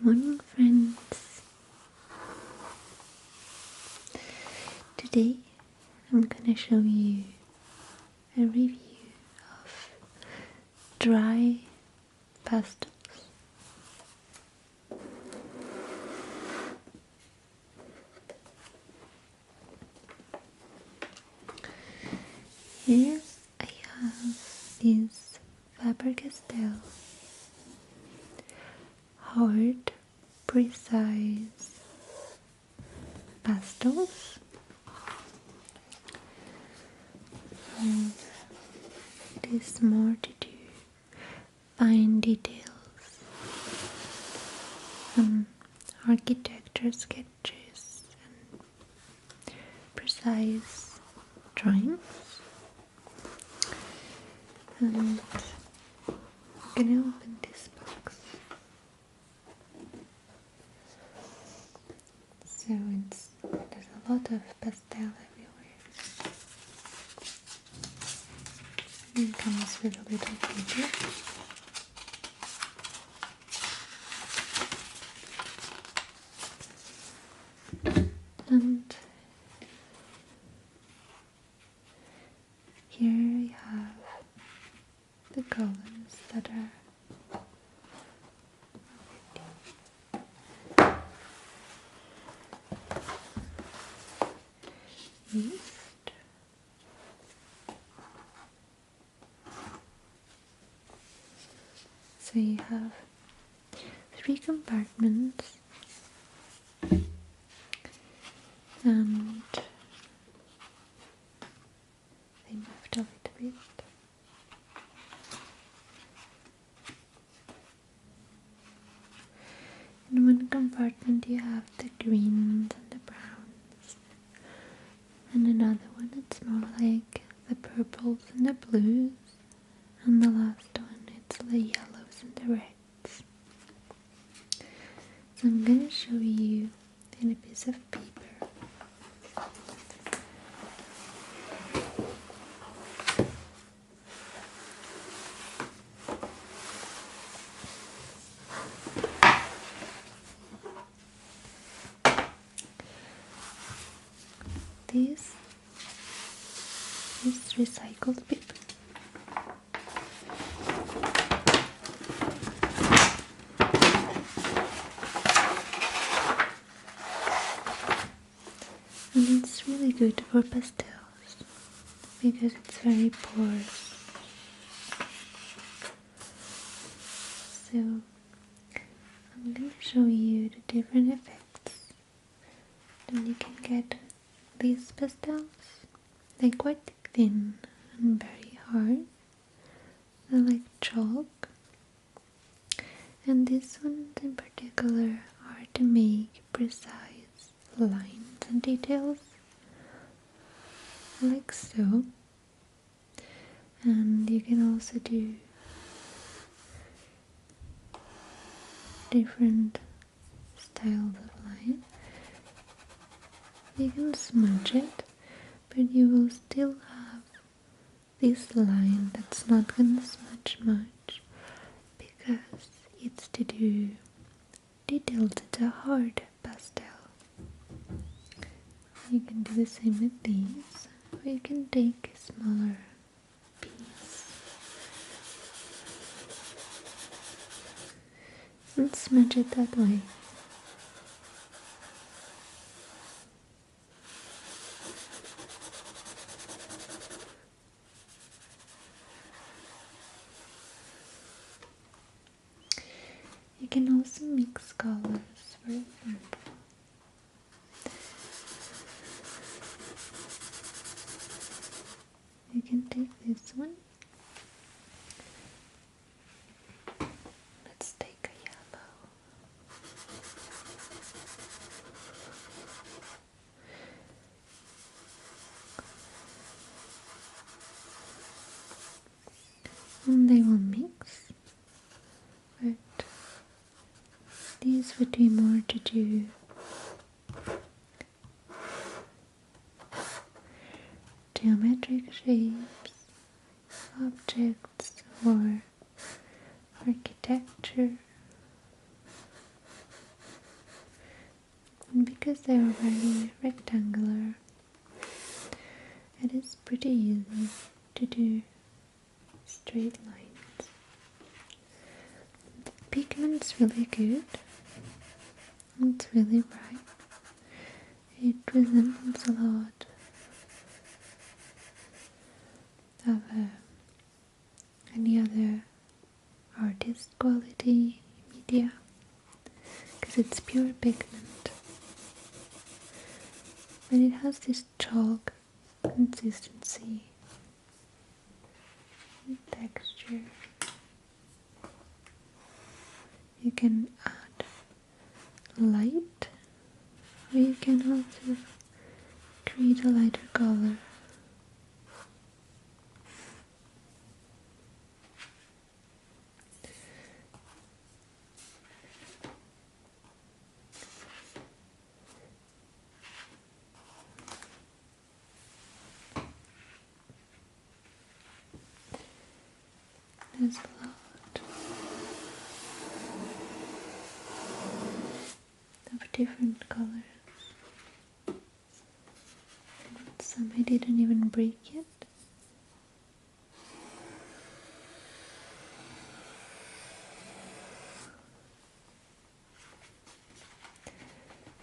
Morning, friends. Today I'm gonna show you a review of dry pastels. Here I have these Faber Castell hard, precise pastels. And it is more to do fine details, architecture sketches, and precise drawings. And I'm gonna open this box. So there's a lot of pastel everywhere. It comes with a little paper. And here I have the colors that are used. So you have 3 compartments, and they moved a little bit. In one compartment you have the greens and the browns, and another one it's more like the purples and the blues, and the last one it's the yellows and the reds. So I'm going to show you in a piece of paper. This is recycled paper. And it's really good for pastels because it's very porous. So I'm going to show you the different effects that you can get these pastels. They're quite thin and very hard. They're like chalk. And these ones in particular are to make precise lines and details, like so. And you can also do different styles of line. You can smudge it, but you will still have this line that's not gonna smudge much because it's to do details. It's a hard pastel. You can do the same with these, or you can take a smaller piece and smudge it that way. You can also mix colors, for example. You can take this one. Let's take a yellow. And they will mix, but these would be more to do geometric shapes, objects, or architecture. because they're already rectangular, it is pretty easy to do straight lines. The pigment's really good. It's really bright. It resembles a lot of any other artist quality media because it's pure pigment, but it has this chalk consistency and texture. You can add light, or you can also create a lighter color. There's a lot of different colors. Some I didn't even break yet.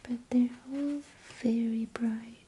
But they're all very bright.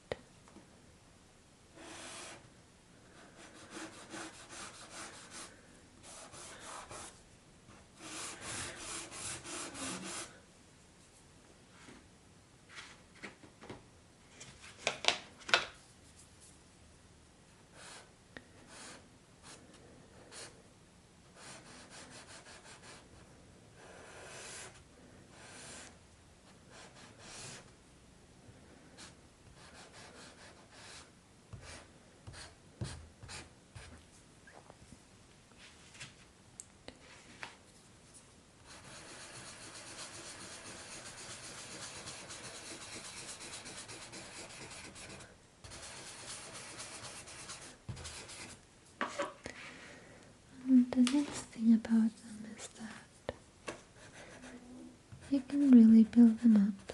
And the next thing about them is that you can really build them up.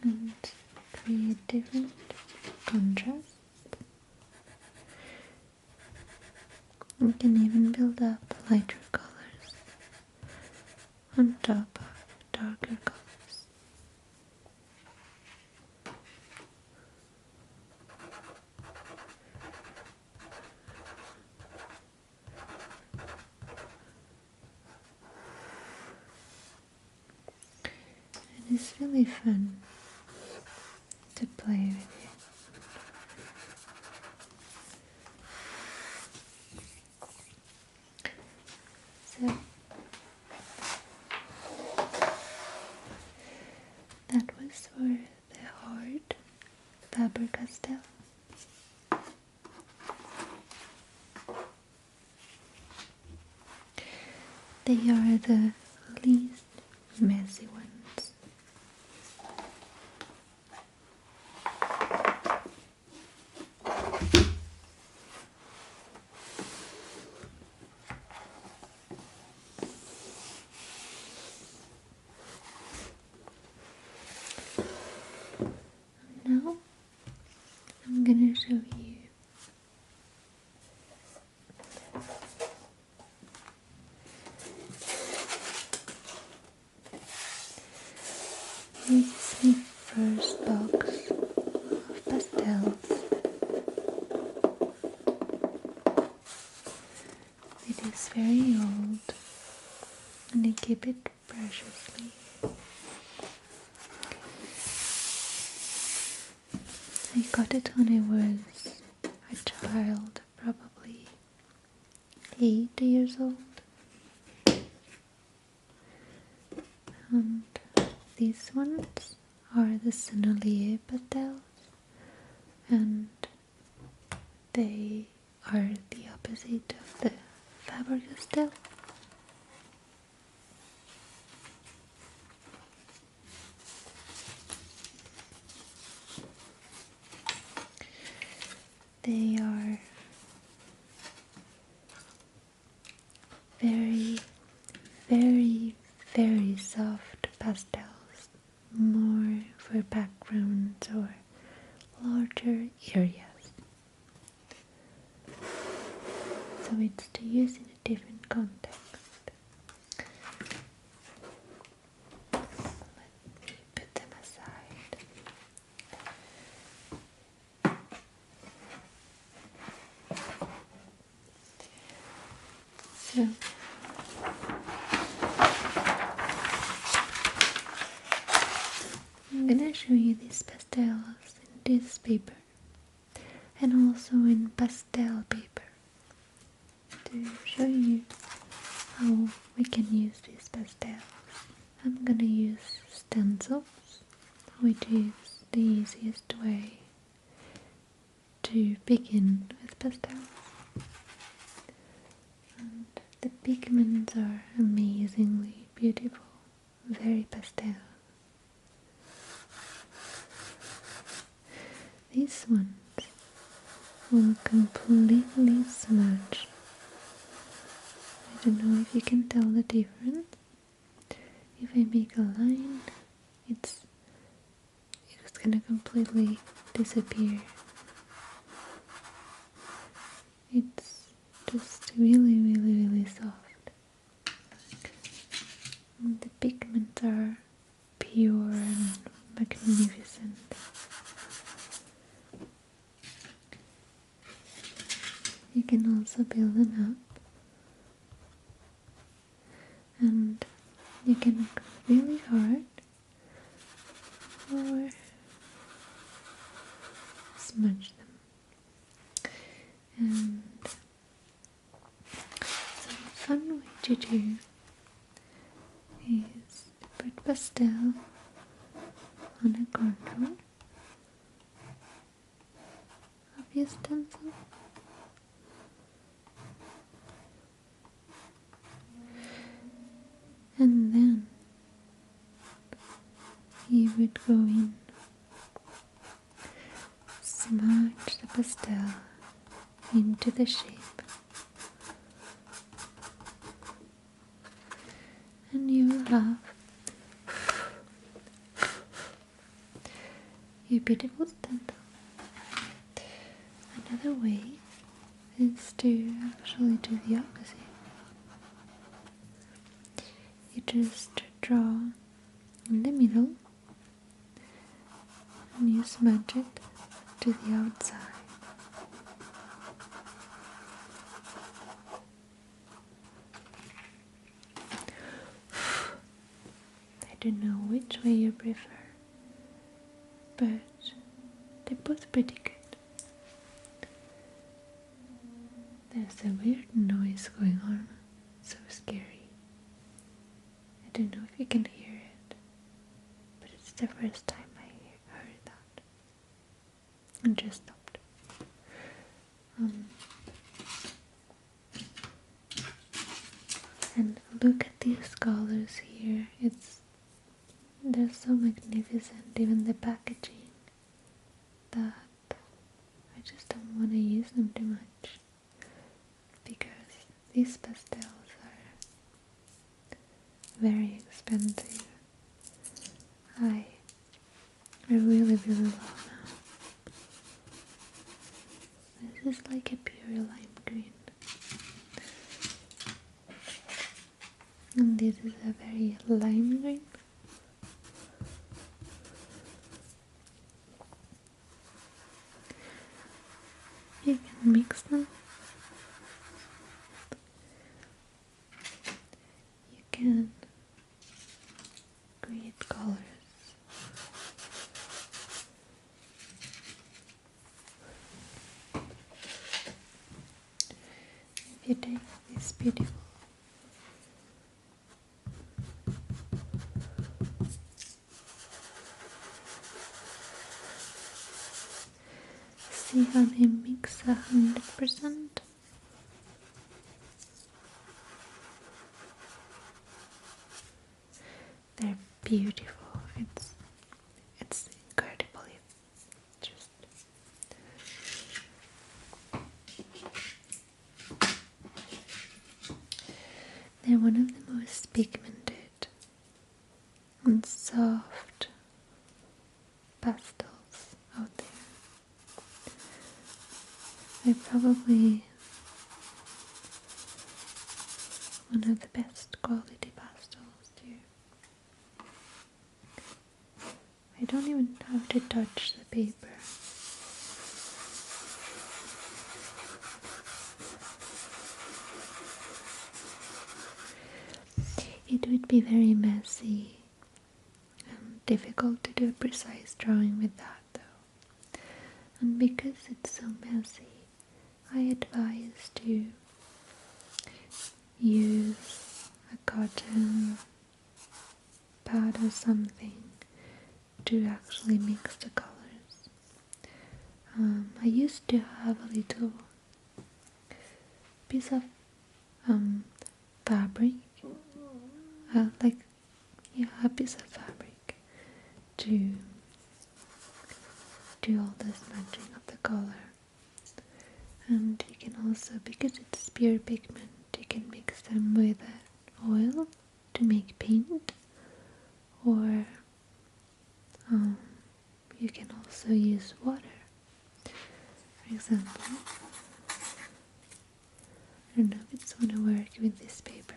And create different contrasts. You can even build up lighter colors on top of darker colors. And it's really fun to play with it. So that was for the hard Faber Castell. They are the least messy ones. Now I'm gonna show you this is my first box of pastels. It is very old and I keep it preciously. I got it when I was a child, probably 8 years old. And these ones are the Sennelier Pastels, and they are the opposite of the Faber Castell. They are very, very, very soft pastels, more for backgrounds or larger areas. So it's to use in a different context. Let me put them aside. So I'm gonna show you these pastels in this paper and also in pastel paper to show you how we can use these pastels. I'm gonna use stencils, which is the easiest way to begin with pastels. And the pigments are amazingly beautiful, very pastel. These ones will completely smudge. I don't know if you can tell the difference. If I make a line, it's gonna completely disappear. It's just really, really, really soft. And the pigments are pure and magnificent. You can also build them up, and you can work really hard or smudge them. And some fun way to do is to put pastel on a corner of your stencil. And then you would go in, smudge the pastel into the shape, and you will have your beautiful stencil. Another way is to actually do the opposite. You just draw in the middle and you smudge it to the outside. I don't know which way you prefer, but they're both pretty good. There's a weird noise going on, so scary. I don't know if you can hear it, but it's the first time I heard that. And just stopped. And look at these colors here. They're so magnificent, even the packaging, that I just don't want to use them too much, because these pastels are very expensive. I really, really love them. This is like a pure lime green. And this is a very lime green. You can mix them. You can create colors. If you take this beautiful see how they mix 100%. They're beautiful. It's incredibly just They're one of the most pigmented and soft pastels out there. They're probably one of the best quality pastels too. I don't even have to touch the paper. It would be very messy and difficult to do a precise drawing with that though. And because it's so messy, I advise to use a cotton pad or something to actually mix the colors. I used to have a little piece of fabric, a piece of fabric to do all the smudging of the color. And you can also, because it's pure pigment, you can mix them with oil to make paint, or you can also use water. For example, I don't know if it's going to work with this paper,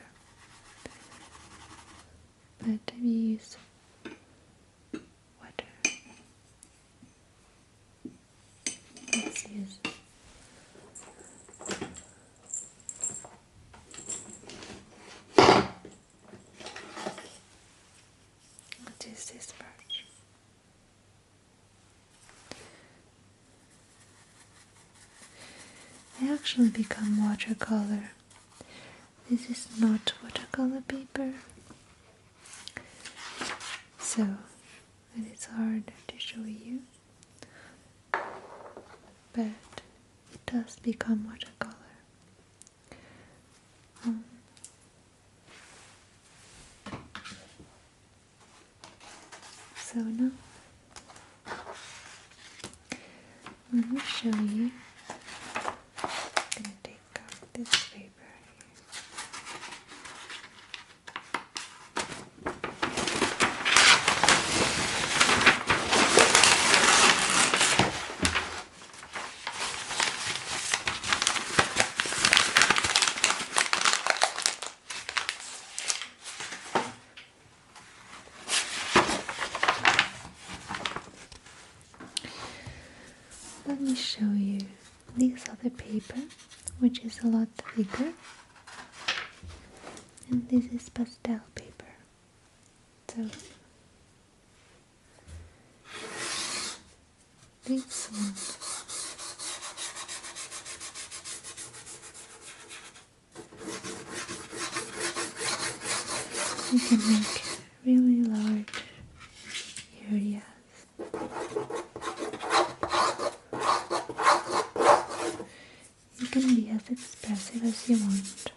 but if you use water, let's use this brush. They actually become watercolor. This is not watercolor paper, so it is hard to show you, but it does become watercolor. So now let me show you. I'm going to take out this paper here. Let me show you this other paper, which is a lot thicker, and this is pastel paper. So this one you can make really large areas. You can be as expressive as you want.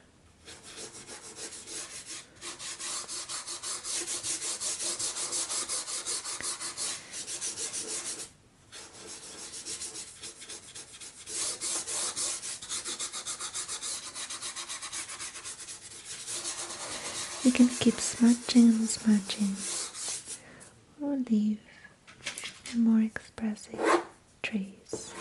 You can keep smudging and smudging, or leave a more expressive trace.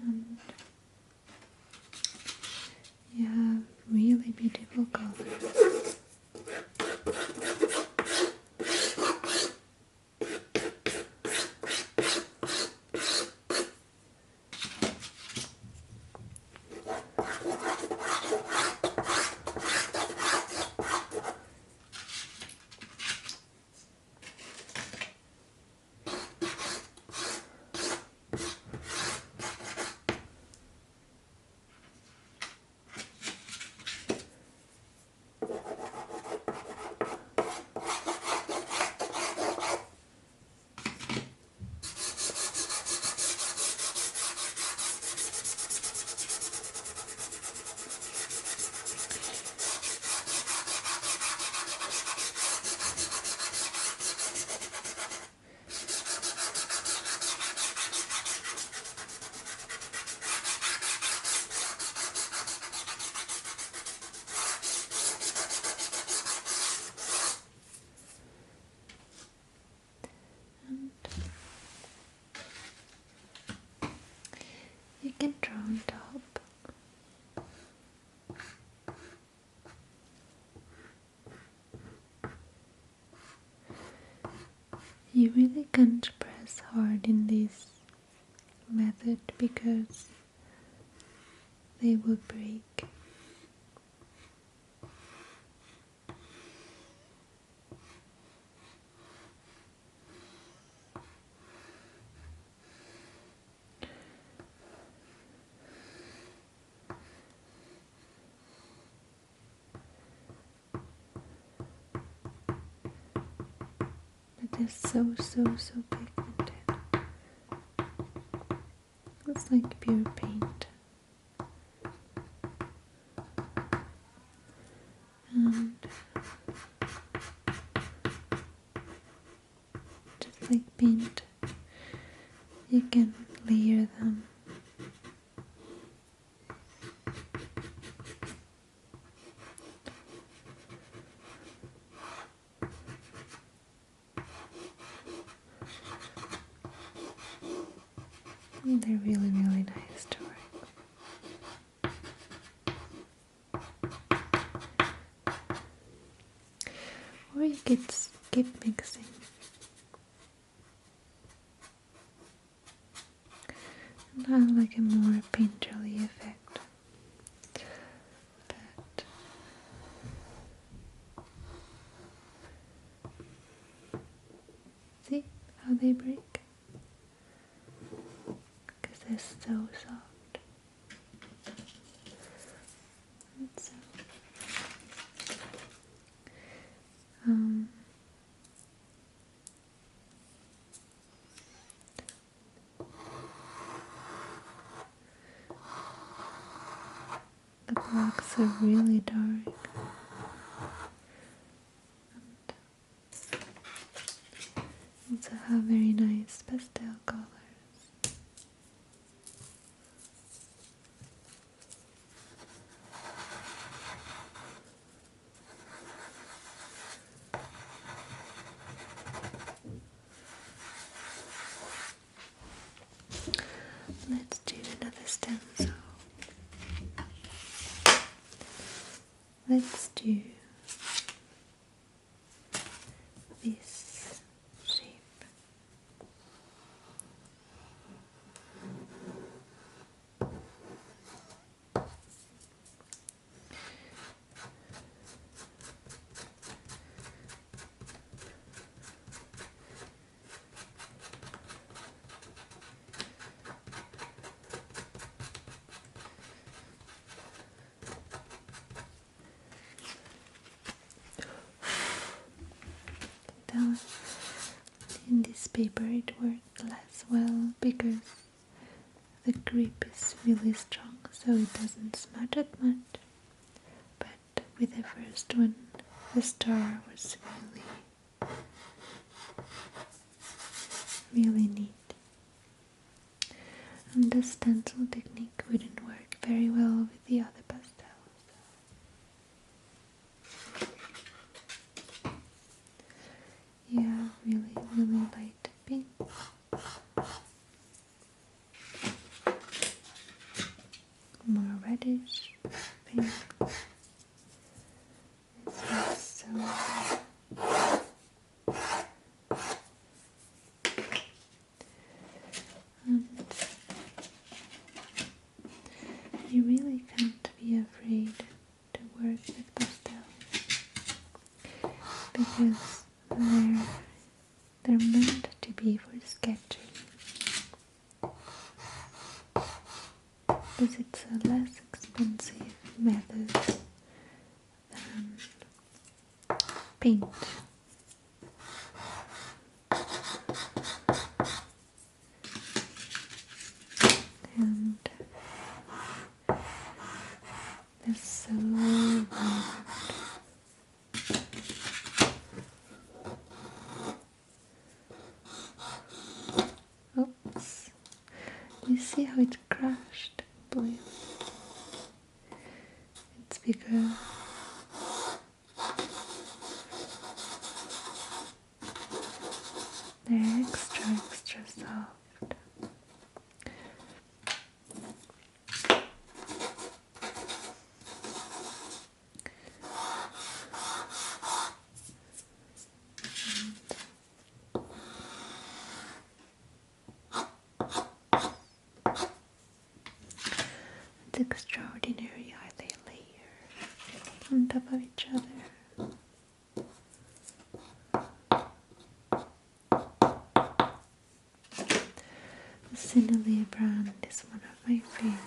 And you have really beautiful colors. on top. You really can't press hard in this method because they will break. It is so pigmented. It's like pure paint. And just like paint, you can layer them. And they're really nice to work. Or you could keep mixing. And have like a more painterly effect. But see how they break? Because they're so soft. And so, the blacks are really dark. And also have very nice pastel colors. Let's do another stencil. Let's do this shape. In this paper it worked less well because the grip is really strong, so it doesn't smudge it much. But with the first one, the star was really neat. And the stencil technique wouldn't work very well with the other pastels. Yeah, really light pink. More reddish pink. This is so and you really can't be afraid to work with pastels because they're meant to be for sketching. Because it's a less expensive method than paint. And they're so vibrant. Oops. You see how it crashed completely? It's because they're extra soft. extraordinary are they layered on top of each other. The Sennelier brand is one of my favorites.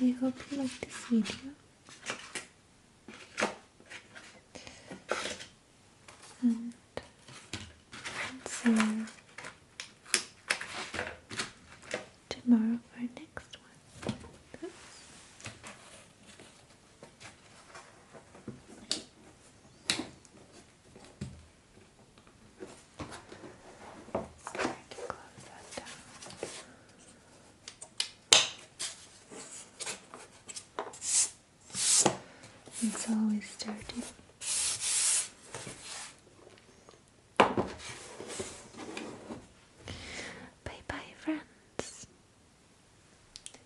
I hope you like this video, and see you tomorrow for our next one. Oops. Start to close that down. It's always dirty.